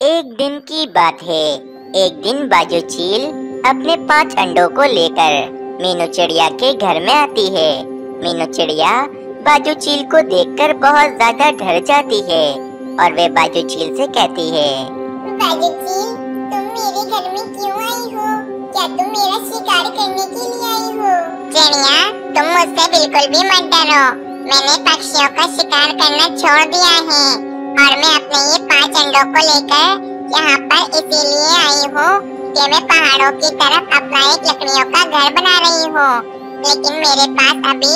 एक दिन की बात है। एक दिन बाजू चील अपने 5 अंडों को लेकर मीनू चिड़िया के घर में आती है। मीनू चिड़िया बाजू चील को देखकर बहुत ज्यादा डर जाती है और वे बाजू चील से कहती है, बाजू चील, तुम मेरे घर में क्यों आई हो? क्या तुम मेरा शिकार करने के लिए आई हो? चिड़िया, तुम मुझसे बिल्कुल भी मत डरो। मैंने पक्षियों का शिकार करना छोड़ दिया है और मैं अपने ये 5 अंडों को लेकर यहाँ पर इसीलिए आई हूँ कि मैं पहाड़ों की तरफ अपना एक लकड़ियों का घर बना रही हूँ। लेकिन मेरे पास अभी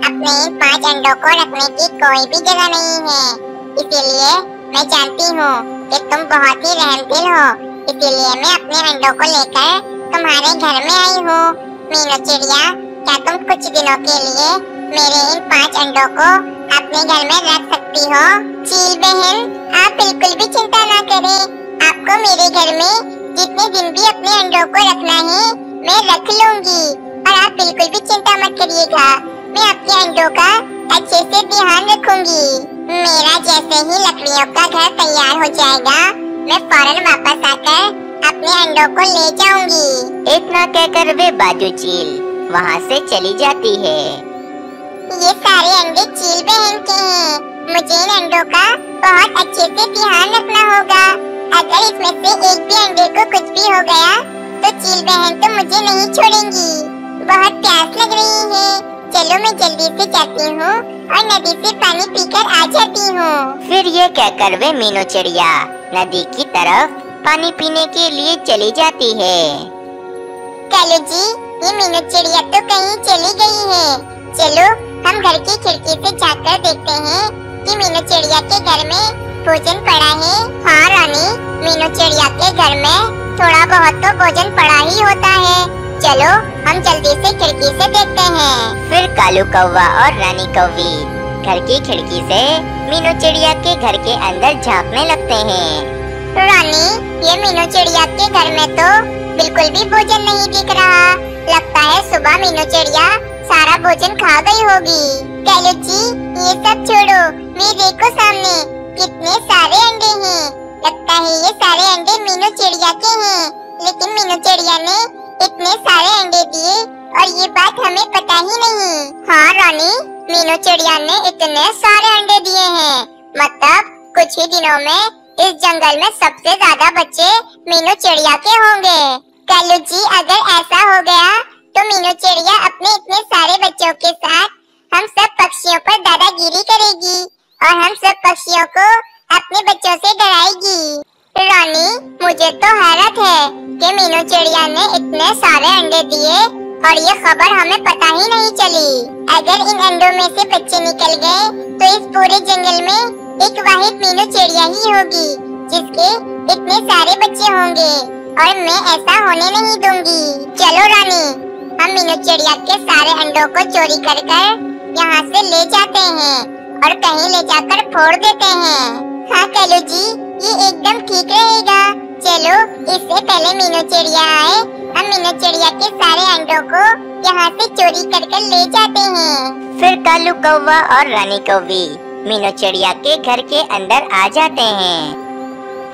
अपने इन 5 अंडों को रखने की कोई भी जगह नहीं है। इसीलिए मैं जानती हूँ कि तुम बहुत ही रहमदिल हो, इसीलिए मैं अपने अंडों को लेकर तुम्हारे घर में आई हूँ। मीनू चिड़िया, क्या तुम कुछ दिनों के लिए मेरे इन 5 अंडों को अपने घर में रख सकती हो? चील बहन, आप बिल्कुल भी चिंता ना करें। आपको मेरे घर में जितने दिन भी अपने अंडों को रखना है मैं रख लूंगी और आप बिल्कुल भी चिंता मत करिएगा। मैं आपके अंडों का अच्छे से ध्यान रखूंगी। मेरा जैसे ही लकड़ियों का घर तैयार हो जाएगा मैं फौरन वापस आकर अपने अंडों को ले जाऊंगी। इतना कहकर वे बाजू चील वहाँ से चली जाती है। ये सारे अंडे चील बहन के हैं। मुझे इन अंडों का बहुत अच्छे से ध्यान रखना होगा। अगर इसमें से एक भी अंडे को कुछ भी हो गया तो चील बहन तो मुझे नहीं छोड़ेंगी। बहुत प्यास लग रही है। चलो मैं जल्दी से जाती हूँ और नदी से पानी पीकर आ जाती हूँ। फिर ये कहकर वे मीनू चिड़िया नदी की तरफ पानी पीने के लिए चली जाती है। कालू जी, ये मीनू चिड़िया तो कहीं चली गई है। चलो हम घर की खिड़की से जाकर देखते हैं कि मीनू चिड़िया के घर में भोजन पड़ा है। हाँ रानी, मीनू चिड़िया के घर में थोड़ा बहुत तो भोजन पड़ा ही होता है। चलो हम जल्दी से खिड़की से देखते हैं। फिर कालू कौवा और रानी कौवी घर की खिड़की से मीनू चिड़िया के घर के अंदर झांकने लगते हैं। रानी, ये मीनू चिड़िया के घर में तो बिल्कुल भी भोजन नहीं दिख रहा। लगता है सुबह मीनू चिड़िया सारा भोजन खा गई होगी। कालू जी, ये सब छोड़ो, मैं देखो सामने कितने सारे अंडे हैं। लगता है ये सारे अंडे मीनू चिड़िया के हैं। लेकिन मीनू चिड़िया ने इतने सारे अंडे दिए और ये बात हमें पता ही नहीं। हाँ रानी, मीनू चिड़िया ने इतने सारे अंडे दिए हैं। मतलब कुछ ही दिनों में इस जंगल में सबसे ज्यादा बच्चे मीनू चिड़िया के होंगे। कालू जी, अगर ऐसा हो गया तो मीनू चिड़िया अपने इतने सारे बच्चों के साथ हम सब पक्षियों पर दादागिरी करेगी और हम सब पक्षियों को अपने बच्चों से डराएगी। रानी, मुझे तो हैरत है कि मीनू चिड़िया ने इतने सारे अंडे दिए और ये खबर हमें पता ही नहीं चली। अगर इन अंडों में से बच्चे निकल गए तो इस पूरे जंगल में एक वाहिद मीनू चिड़िया ही होगी जिसके इतने सारे बच्चे होंगे और मैं ऐसा होने नहीं दूंगी। चलो रानी, हम मीनू चिड़िया के सारे अंडों को चोरी कर यहाँ से ले जाते हैं और कहीं ले जाकर फोड़ देते हैं। हाँ कालू जी, ये एकदम ठीक रहेगा। चलो इससे पहले मीनू चिड़िया आए हम मीनू चिड़िया के सारे अंडों को यहाँ से चोरी कर ले जाते हैं। फिर कालू कौवा और रानी कौवी मीनू चिड़िया के घर के अंदर आ जाते हैं।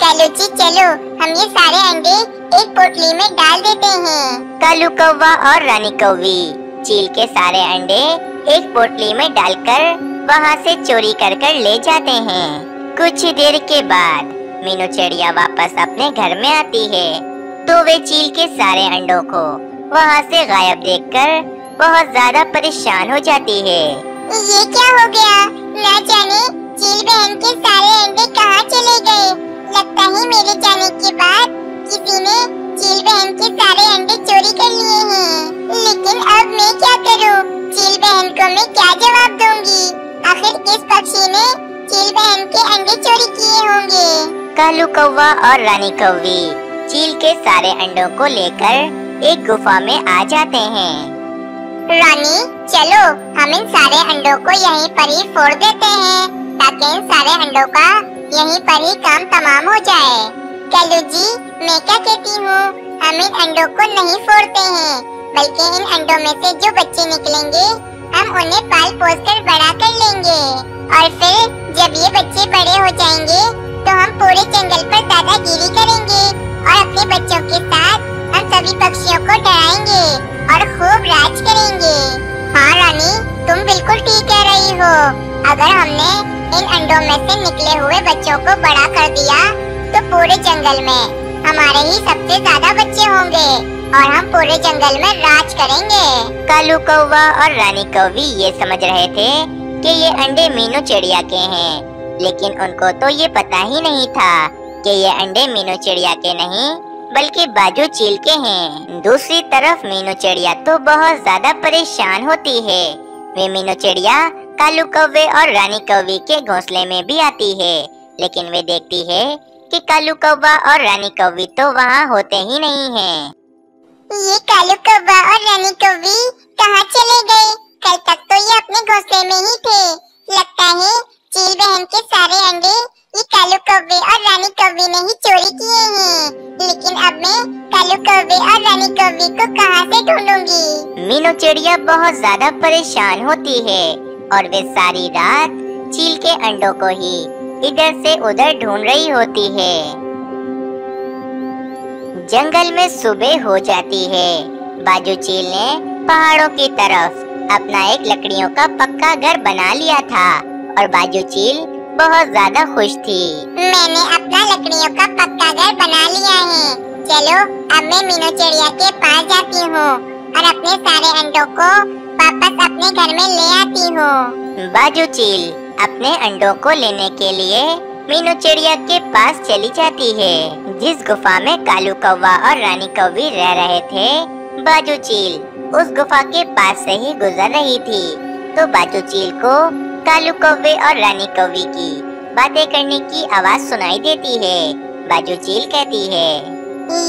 कालू जी, चलो हम ये सारे अंडे एक पोटली में डाल देते हैं। कालू कौवा और रानी कौवी चील के सारे अंडे एक पोटली में डालकर वहाँ से चोरी कर ले जाते हैं। कुछ ही देर के बाद मीनू चिड़िया वापस अपने घर में आती है तो वे चील के सारे अंडों को वहाँ से गायब देखकर बहुत ज्यादा परेशान हो जाती है। ये क्या हो गया? ना जाने चील बहन के सारे अंडे कहाँ चले गए। लगता है मेरे जाने के बाद किसी ने चील बहन के सारे अंडे चोरी कर लिए हैं। लेकिन अब मैं क्या करूं? चील बहन को मैं क्या जवाब दूंगी? आखिर किस पक्षी ने चील बहन के अंडे चोरी किए होंगे? कालू कौवा और रानी कौवी चील के सारे अंडों को लेकर एक गुफा में आ जाते हैं। रानी, चलो हम इन सारे अंडों को यहीं पर ही फोड़ देते हैं ताकि इन सारे अंडों का यहीं पर ही काम तमाम हो जाए। कालू जी, मैं क्या कहती हूँ, हम इन अंडों को नहीं फोड़ते हैं बल्कि इन अंडों में से जो बच्चे निकलेंगे हम उन्हें पाल पोस कर बड़ा कर लेंगे और फिर जब ये बच्चे बड़े हो जाएंगे तो हम पूरे जंगल पर दादागिरी करेंगे और अपने बच्चों के साथ हम सभी पक्षियों को डराएंगे और खूब राज करेंगे। हाँ रानी, तुम बिल्कुल ठीक कह रही हो। अगर हमने इन अंडों में से निकले हुए बच्चों को बड़ा कर दिया तो पूरे जंगल में हमारे ही सबसे ज्यादा बच्चे होंगे और हम पूरे जंगल में राज करेंगे। कालू कौवा और रानी कौवी ये समझ रहे थे कि ये अंडे मीनू चिड़िया के हैं, लेकिन उनको तो ये पता ही नहीं था कि ये अंडे मीनू चिड़िया के नहीं बल्कि बाजू चील के हैं। दूसरी तरफ मीनू चिड़िया तो बहुत ज्यादा परेशान होती है। वे मीनू चिड़िया कालू कौवे और रानी कौवी के घोंसले में भी आती है, लेकिन वे देखती है कि कालू कौवा और रानी कौवी तो वहाँ होते ही नहीं हैं। ये कालू कौवा और रानी कौवी कहाँ चले गए? कल तक तो ये अपने घोंसले में ही थे। लगता है चील बहन के सारे अंडे ये कालू कौवे और रानी कौवी ने ही चोरी किए हैं। लेकिन अब मैं कालू कौवे और रानी कौवी को कहाँ से ढूंढूंगी? मीनू चिड़िया बहुत ज्यादा परेशान होती है और वे सारी रात चील के अंडों को ही इधर से उधर ढूंढ रही होती है। जंगल में सुबह हो जाती है। बाजू चील ने पहाड़ों की तरफ अपना एक लकड़ियों का पक्का घर बना लिया था और बाजू चील बहुत ज्यादा खुश थी। मैंने अपना लकड़ियों का पक्का घर बना लिया है। चलो अब मैं मीनू चिड़िया के पास जाती हूँ और अपने सारे अंडों को वापस अपने घर में ले आती हूँ। बाजू चील अपने अंडों को लेने के लिए मीनू चिड़िया के पास चली जाती है। जिस गुफा में कालू कौवा और रानी कौवी रह रहे थे, बाजू चील उस गुफा के पास से ही गुजर रही थी, तो बाजू चील को कालू कौवे और रानी कौवी की बातें करने की आवाज सुनाई देती है। बाजू चील कहती है,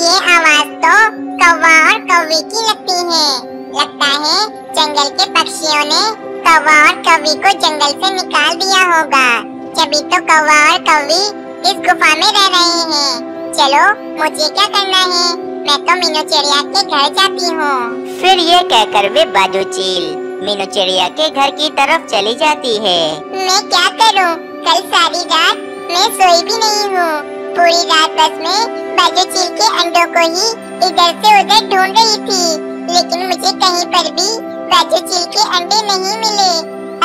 ये आवाज तो कौवा और कौवी की लगती है। लगता है जंगल के पक्षियों ने कौवा और कौवी को जंगल से निकाल दिया होगा, तभी तो कौवा और कौवी इस गुफा में रह रहे हैं। चलो मुझे क्या करना है, मैं तो मीनू चिड़िया के घर जाती हूँ। फिर ये कहकर वे बाजू चील मीनू चिड़िया के घर की तरफ चली जाती है। मैं क्या करूँ, कल सारी रात मैं सोई भी नहीं हूँ। पूरी रात बस मैं बाजू चील के अंडों को ही इधर से उधर ढूंढ रही थी, लेकिन मुझे कहीं पर भी बाजू चील के अंडे नहीं मिले।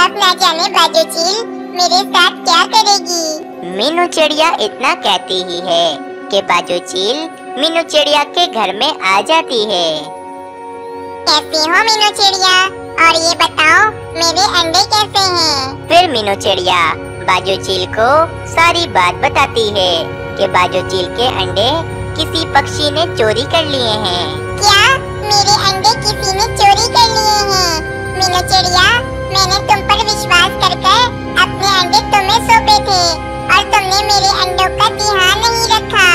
अब ना जाने बाजू चील मेरे साथ क्या करेगी। मीनू चिड़िया इतना कहती ही है कि बाजू चील मीनू चिड़िया के घर में आ जाती है। कैसी हो मीनू चिड़िया, और ये बताओ मेरे अंडे कैसे हैं? फिर मीनू चिड़िया बाजू चील को सारी बात बताती है कि बाजू चील के अंडे किसी पक्षी ने चोरी कर लिए हैं। क्या मेरे अंडे किसी ने चोरी कर लिए हैं? मीनू चिड़िया, मैंने तुम पर विश्वास करके अपने अंडे तुम्हें सौंपे थे और तुमने मेरे अंडों का ध्यान नहीं रखा।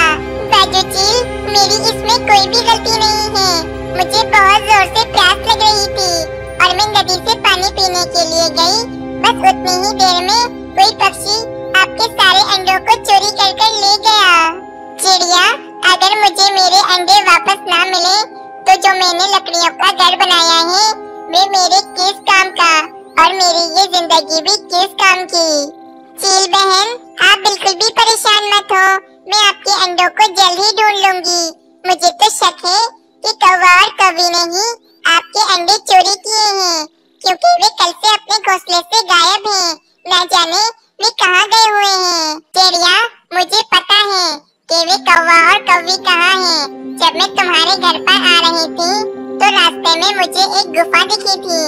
बाजू चील, मेरी इसमें कोई भी गलती नहीं है। मुझे बहुत जोर से प्यास लग रही थी और मैं नदी से पानी पीने के लिए गई। बस उतनी ही देर में कोई पक्षी आपके सारे अंडों को चोरी कर ले गया। चिड़िया, अगर मुझे मेरे अंडे वापस ना मिले तो जो मैंने लकड़ियों का घर बनाया है वे मेरे किस काम का, और मेरी ये जिंदगी भी किस काम की। चील बहन, आप बिल्कुल भी परेशान मत हो, मैं आपके अंडों को जल्द ही ढूंढ लूंगी। मुझे तो शक है कि कौवा और कौवी ने ही आपके अंडे चोरी किए हैं, क्योंकि वे कल से अपने घोंसले से गायब हैं। न जाने वे कहाँ गए हुए हैं। चिड़िया, मुझे पता है कि वे कौवा और कौवी कहाँ हैं। जब मैं तुम्हारे घर पर आ रही थी तो रास्ते में मुझे एक गुफा दिखी थी।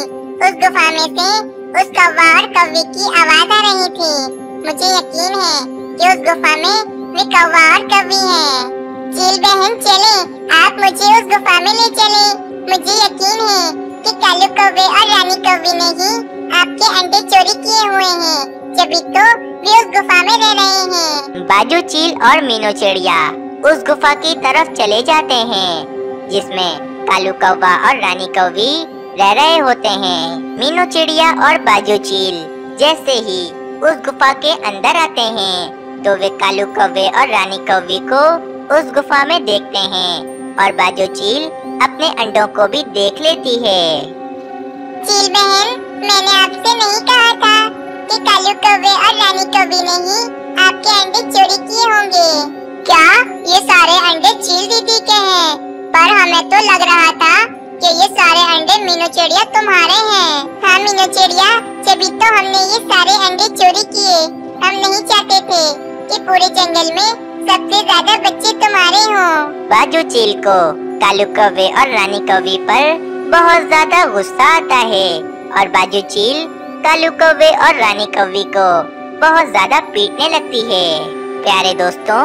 उस गुफा में से उस कौवा और कौवी की आवाज आ रही थी। मुझे यकीन है कि उस गुफा में वे कौवा और कौवी हैं। चील बहन, चले, आप मुझे उस गुफा में ले चले। मुझे यकीन है कि कालू कौवे और रानी कौवी ने ही आपके अंडे चोरी किए हुए हैं, जभी तो वे उस गुफा में रह रहे हैं। बाजू चील और मीनू चिड़िया उस गुफा की तरफ चले जाते हैं जिसमें कालू कौवा और रानी कौवी रह रहे होते हैं। मीनू चिड़िया और बाजू चील जैसे ही उस गुफा के अंदर आते हैं तो वे कालू कौवे और रानी कौवी को उस गुफा में देखते हैं और बाजू चील अपने अंडों को भी देख लेती है। चील बहन, मैंने आपसे नहीं कहा था कि कालू कौवे और रानी कौवी ने ही आपके अंडे चोरी किए होंगे। क्या ये सारे अंडे चील दीदी के हैं? पर हमें तो लग रहा था कि ये सारे अंडे मीनू चिड़िया तुम्हारे हैं। हाँ मीनू चिड़िया, तभी तो हमने ये सारे अंडे चोरी किए। हम नहीं चाहते थे कि पूरे जंगल में सबसे ज्यादा बच्चे तुम्हारे हों। बाजू चील को कालू कौवे और रानी कौवी पर बहुत ज्यादा गुस्सा आता है और बाजू चील कालू कौवे और रानी कौवी को बहुत ज्यादा पीटने लगती है। प्यारे दोस्तों,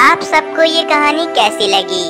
आप सबको ये कहानी कैसी लगी